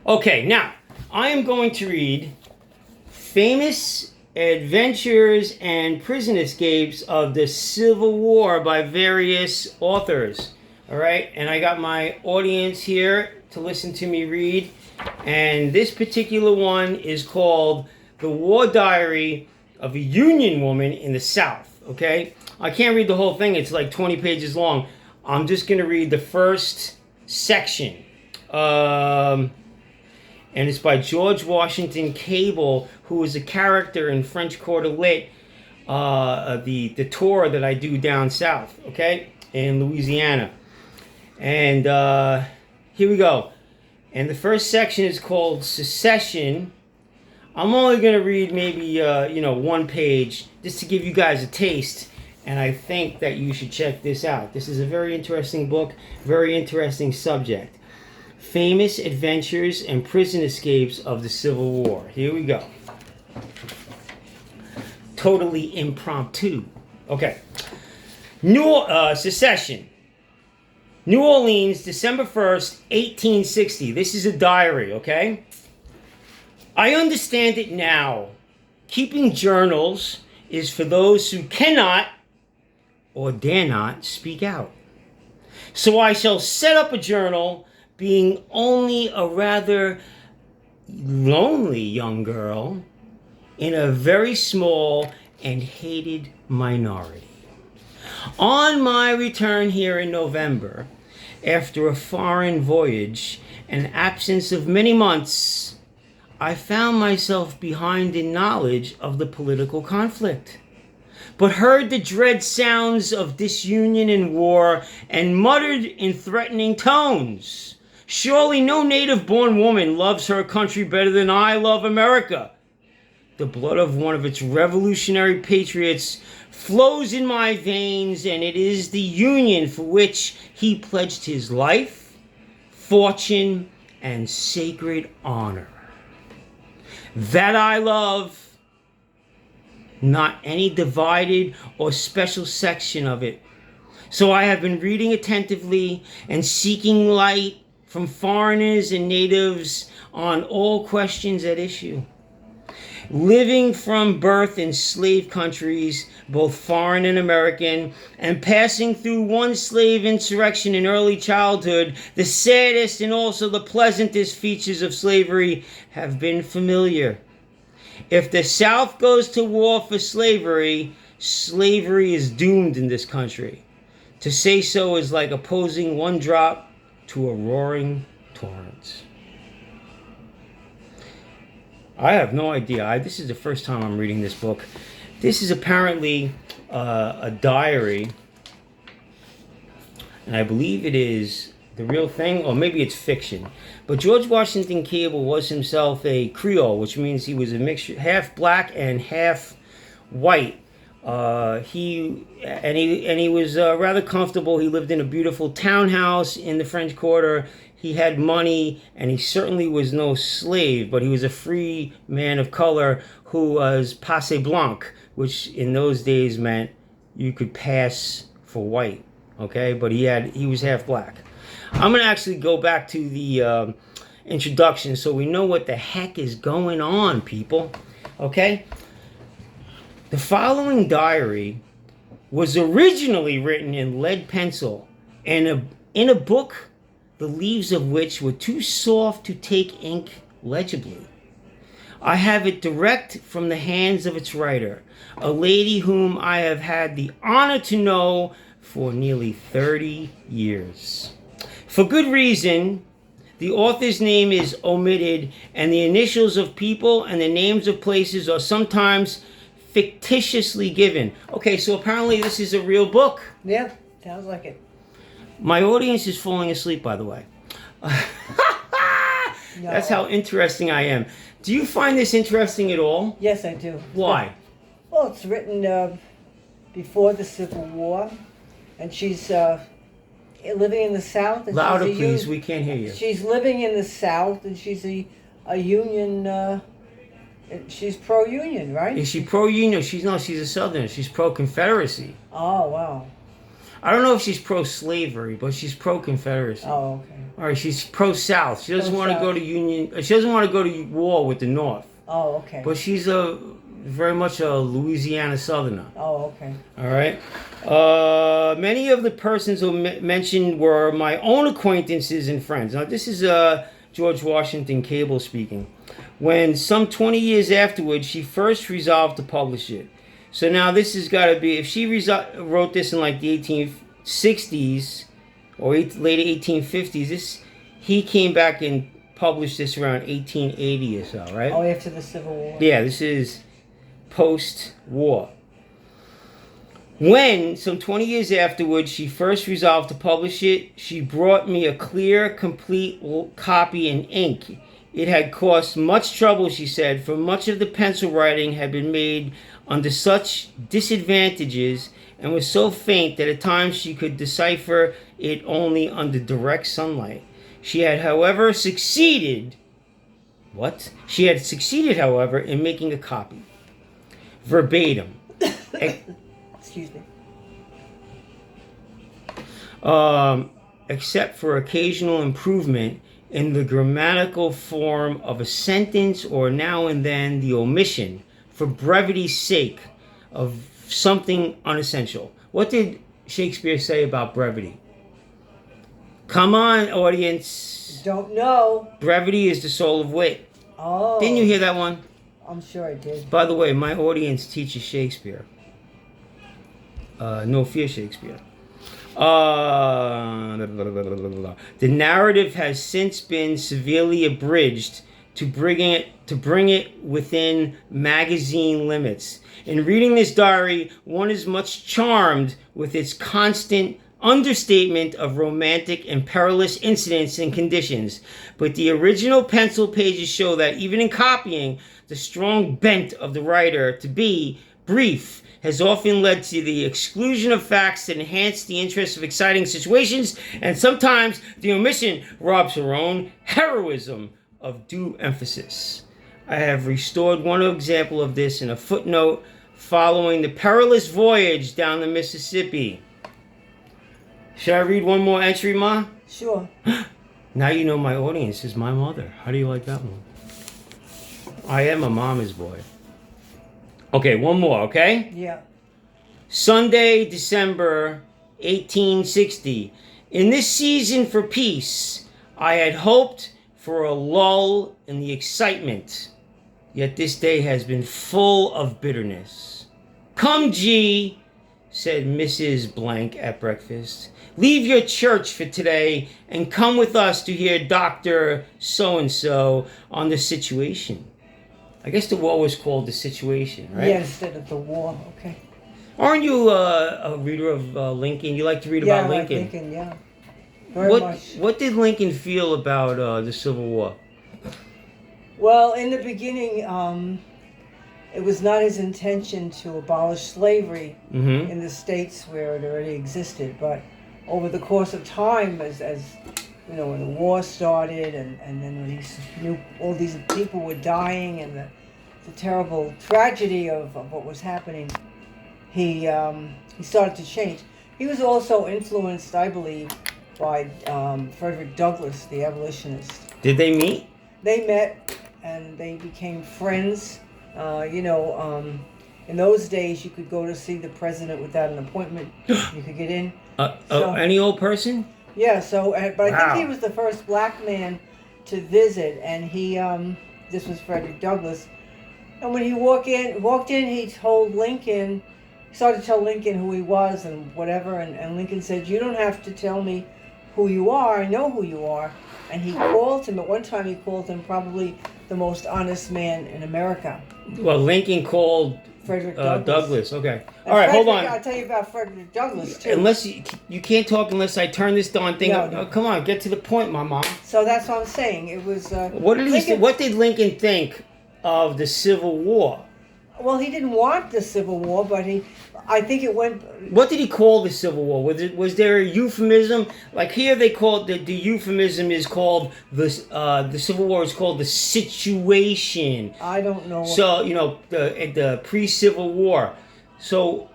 Okay, now I am going to read Famous Adventures and Prison Escapes of the Civil War by various authors. All right, and I got my audience here to listen to me read, and this particular one is called The War Diary of a Union Woman in the South. Okay, I can't read the whole thing, it's like 20 pages long. I'm just going to read the first section. And it's by George Washington Cable, who is a character in French Quarter Lit, the tour that I do down south, okay, in Louisiana. And here we go. And the first section is called Secession. I'm only going to read maybe, one page just to give you guys a taste. And I think that you should check this out. This is a very interesting book, very interesting subject. Famous Adventures and Prison Escapes of the Civil War. Here we go. Totally impromptu. Okay. Secession. New Orleans, December 1st, 1860. This is a diary, okay? I understand it now. Keeping journals is for those who cannot or dare not speak out. So I shall set up a journal, being only a rather lonely young girl in a very small and hated minority. On my return here in November, after a foreign voyage and absence of many months, I found myself behind in knowledge of the political conflict, but heard the dread sounds of disunion and war, and muttered in threatening tones, "Surely no native-born woman loves her country better than I love America. The blood of one of its revolutionary patriots flows in my veins, and it is the Union for which he pledged his life, fortune, and sacred honor. That I love, not any divided or special section of it. So I have been reading attentively and seeking light from foreigners and natives on all questions at issue. Living from birth in slave countries, both foreign and American, and passing through one slave insurrection in early childhood, the saddest and also the pleasantest features of slavery have been familiar. If the South goes to war for slavery, slavery is doomed in this country. To say so is like opposing one drop to a roaring torrent." I have no idea. This is the first time I'm reading this book. This is apparently a diary, and I believe it is the real thing, or maybe it's fiction. But George Washington Cable was himself a Creole, which means he was a mixture, half black and half white. He was rather comfortable. He lived in a beautiful townhouse in the French Quarter. He had money, and he certainly was no slave, but he was a free man of color who was passe blanc, which in those days meant you could pass for white, okay? But he was half black. I'm going to actually go back to the introduction so we know what the heck is going on, people, okay? The following diary was originally written in lead pencil and in a book the leaves of which were too soft to take ink legibly. I have it direct from the hands of its writer, a lady whom I have had the honor to know for nearly 30 years. For good reason, the author's name is omitted, and the initials of people and the names of places are sometimes fictitiously given. Okay, so apparently this is a real book. Yeah, sounds like it. My audience is falling asleep, by the way. That's how interesting I am. Do you find this interesting at all? Yes, I do. Why? Well, it's written before the Civil War, and she's living in the South. And Louder, please. We can't hear you. She's living in the South, and she's a Union. She's pro-Union, right? Is she pro-Union? She's a Southerner. She's pro-Confederacy. Oh, wow. I don't know if she's pro-slavery, but she's pro-Confederacy. Oh, okay. All right, she's pro-South. She doesn't want to go to Union. She doesn't want to go to war with the North. Oh, okay. But she's very much a Louisiana Southerner. Oh, okay. All right. Many of the persons who mentioned were my own acquaintances and friends. Now, this is George Washington Cable speaking. When some 20 years afterwards, she first resolved to publish it. So now this has got to be, if she wrote this in like the 1860s or late 1850s, he came back and published this around 1880 or so, right? Oh, after the Civil War. Yeah, this is post-war. When, some 20 years afterwards, she first resolved to publish it, she brought me a clear, complete copy in ink. It had cost much trouble, she said, for much of the pencil writing had been made under such disadvantages and was so faint that at times she could decipher it only under direct sunlight. She had, however, succeeded... What? She had succeeded, however, in making a copy. Verbatim. Excuse me. Except for occasional improvement in the grammatical form of a sentence or now and then the omission, for brevity's sake, of something unessential. What did Shakespeare say about brevity? Come on, audience. Don't know. Brevity is the soul of wit. Oh. Didn't you hear that one? I'm sure I did. By the way, my audience teaches Shakespeare. No fear, Shakespeare. The narrative has since been severely abridged to bring it within magazine limits. In reading this diary, one is much charmed with its constant understatement of romantic and perilous incidents and conditions. But the original pencil pages show that even in copying, the strong bent of the writer to be brief has often led to the exclusion of facts that enhance the interest of exciting situations, and sometimes the omission robs her own heroism of due emphasis. I have restored one example of this in a footnote following the perilous voyage down the Mississippi. Should I read one more entry, Ma? Sure. Now you know my audience is my mother. How do you like that one? I am a mama's boy. Okay, one more, okay? Yeah. Sunday, December 1860. In this season for peace, I had hoped for a lull in the excitement, yet this day has been full of bitterness. Come, G, said Mrs. Blank at breakfast. Leave your church for today and come with us to hear Dr. So-and-so on the situation. I guess the war was called The Situation, right? Yeah, instead of the war. Okay. Aren't you a reader of Lincoln? You like to read about Lincoln? Yeah, Lincoln, yeah. Very much. What did Lincoln feel about the Civil War? Well, in the beginning, it was not his intention to abolish slavery in the states where it already existed, but over the course of time, as you know, when the war started, and then when he knew all these people were dying, and the terrible tragedy of what was happening, he started to change. He was also influenced, I believe, by Frederick Douglass, the abolitionist. Did they meet? They met and they became friends. In those days, you could go to see the president without an appointment. You could get in. Any old person? Yeah. So, but I Wow. think he was the first black man to visit, and he. This was Frederick Douglass, and when he walked in, he told Lincoln. He started to tell Lincoln who he was and whatever, and Lincoln said, "You don't have to tell me who you are. I know who you are." And he called him, at one time he called him probably the most honest man in America. Well, Lincoln called Frederick Douglass. Douglass. Okay. And All right, hold on. I'll tell you about Frederick Douglass, too. Unless you can't talk unless I turn this darn thing up. No. Oh, come on, get to the point, my mom. So that's what I'm saying. It was... What did Lincoln think of the Civil War? Well, he didn't want the Civil War, but I think it went... What did he call the Civil War? Was there a euphemism? Like here they call it, the euphemism is called, the Civil War is called the situation. I don't know. So, the pre-Civil War. So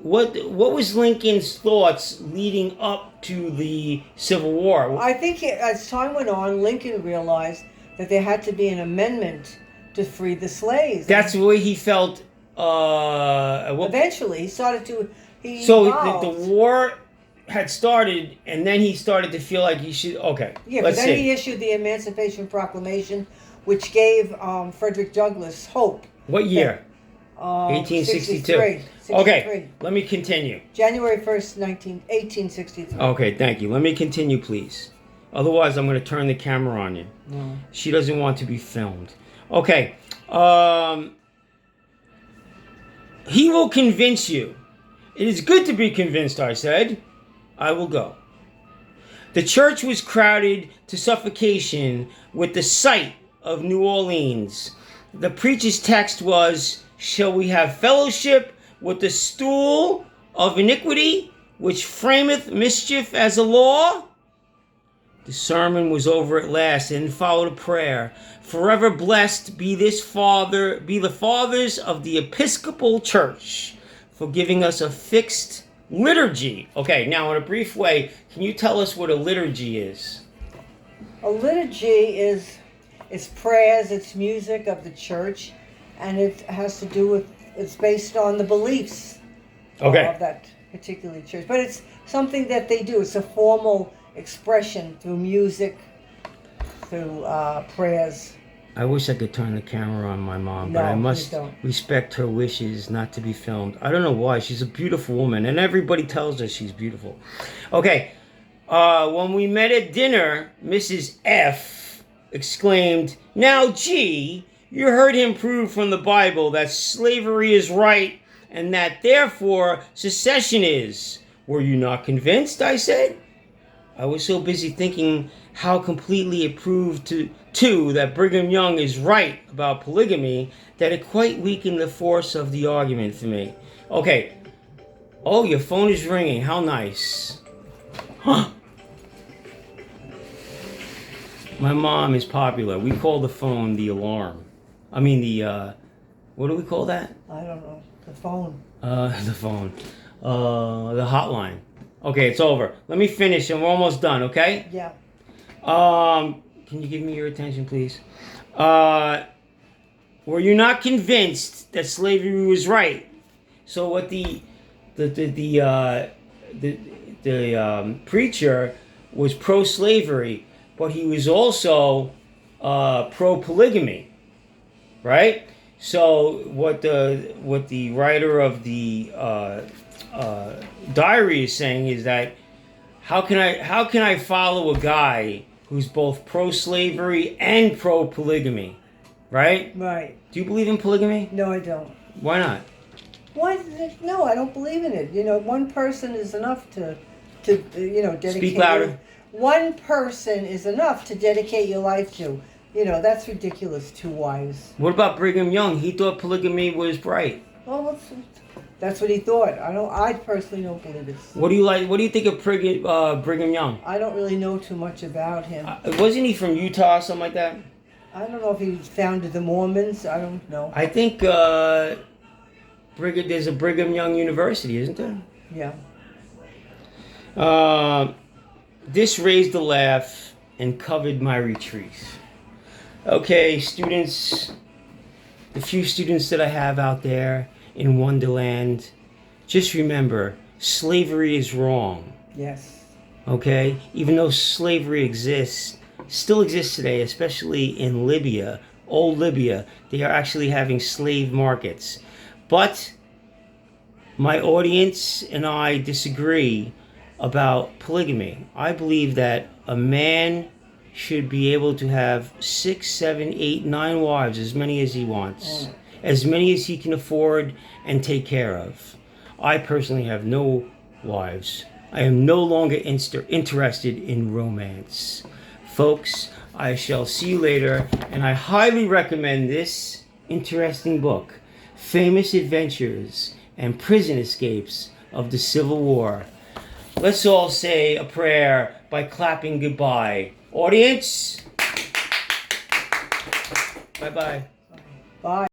what was Lincoln's thoughts leading up to the Civil War? I think as time went on, Lincoln realized that there had to be an amendment to free the slaves. That's the way he felt. Eventually, he started to. So the war had started, and then he started to feel like he should. Okay, yeah, let's but then see. he issued the Emancipation Proclamation, which gave Frederick Douglass hope. What year? 1862. Okay, let me continue. January 1st, 1863. Okay, thank you. Let me continue, please. Otherwise, I'm going to turn the camera on you. No. She doesn't want to be filmed. Okay. He will convince you. It is good to be convinced, I said. I will go. The church was crowded to suffocation with the sight of New Orleans. The preacher's text was, "Shall we have fellowship with the stool of iniquity, which frameth mischief as a law?" The sermon was over at last, and followed a prayer. "Forever blessed be the fathers of the Episcopal Church for giving us a fixed liturgy." Okay, now in a brief way, can you tell us what a liturgy is? A liturgy is it's prayers, it's music of the church, and it has to do with, it's based on the beliefs of that particular church. But it's something that they do. It's a formal expression through music, through prayers. I wish I could turn the camera on my mom, but No, I must please don't. respect her wishes not to be filmed. I don't know why. She's a beautiful woman, and everybody tells her she's beautiful. Okay, when we met at dinner, Mrs. F. exclaimed, "Now, gee, you heard him prove from the Bible that slavery is right and that therefore secession is. Were you not convinced?" I said. I was so busy thinking how completely it proved too that Brigham Young is right about polygamy that it quite weakened the force of the argument for me. Okay. Oh, your phone is ringing. How nice. Huh. My mom is popular. We call the phone the alarm. I mean what do we call that? I don't know. The phone. The phone. The hotline. Okay, it's over. Let me finish and we're almost done, okay? Yeah. Can you give me your attention, please? Were you not convinced that slavery was right? So what the preacher was pro-slavery, but he was also pro-polygamy, right? So what the writer of the diary is saying is that how can I follow a guy who's both pro-slavery and pro-polygamy, right? Right. Do you believe in polygamy? No, I don't. Why not? Why? No, I don't believe in it. You know, one person is enough to dedicate. Speak louder. One person is enough to dedicate your life to. You know, that's ridiculous. 2 wives. What about Brigham Young? He thought polygamy was right. Well, that's what he thought. I personally don't believe it. What do you think of Brigham Young? I don't really know too much about him. Wasn't he from Utah or something like that? I don't know if he founded the Mormons. I don't know. I think there's a Brigham Young University, isn't there? Yeah. This raised a laugh and covered my retreat. Okay, students, the few students that I have out there in Wonderland, just remember, slavery is wrong. Yes. Okay? Even though slavery still exists today, especially in Libya, old Libya, they are actually having slave markets. But my audience and I disagree about polygamy. I believe that a man should be able to have 6, 7, 8, 9 wives, as many as he wants, as many as he can afford and take care of. I personally have no wives. I am no longer interested in romance. Folks, I shall see you later, and I highly recommend this interesting book, Famous Adventures and Prison Escapes of the Civil War. Let's all say a prayer by clapping goodbye. Audience, bye-bye. Bye.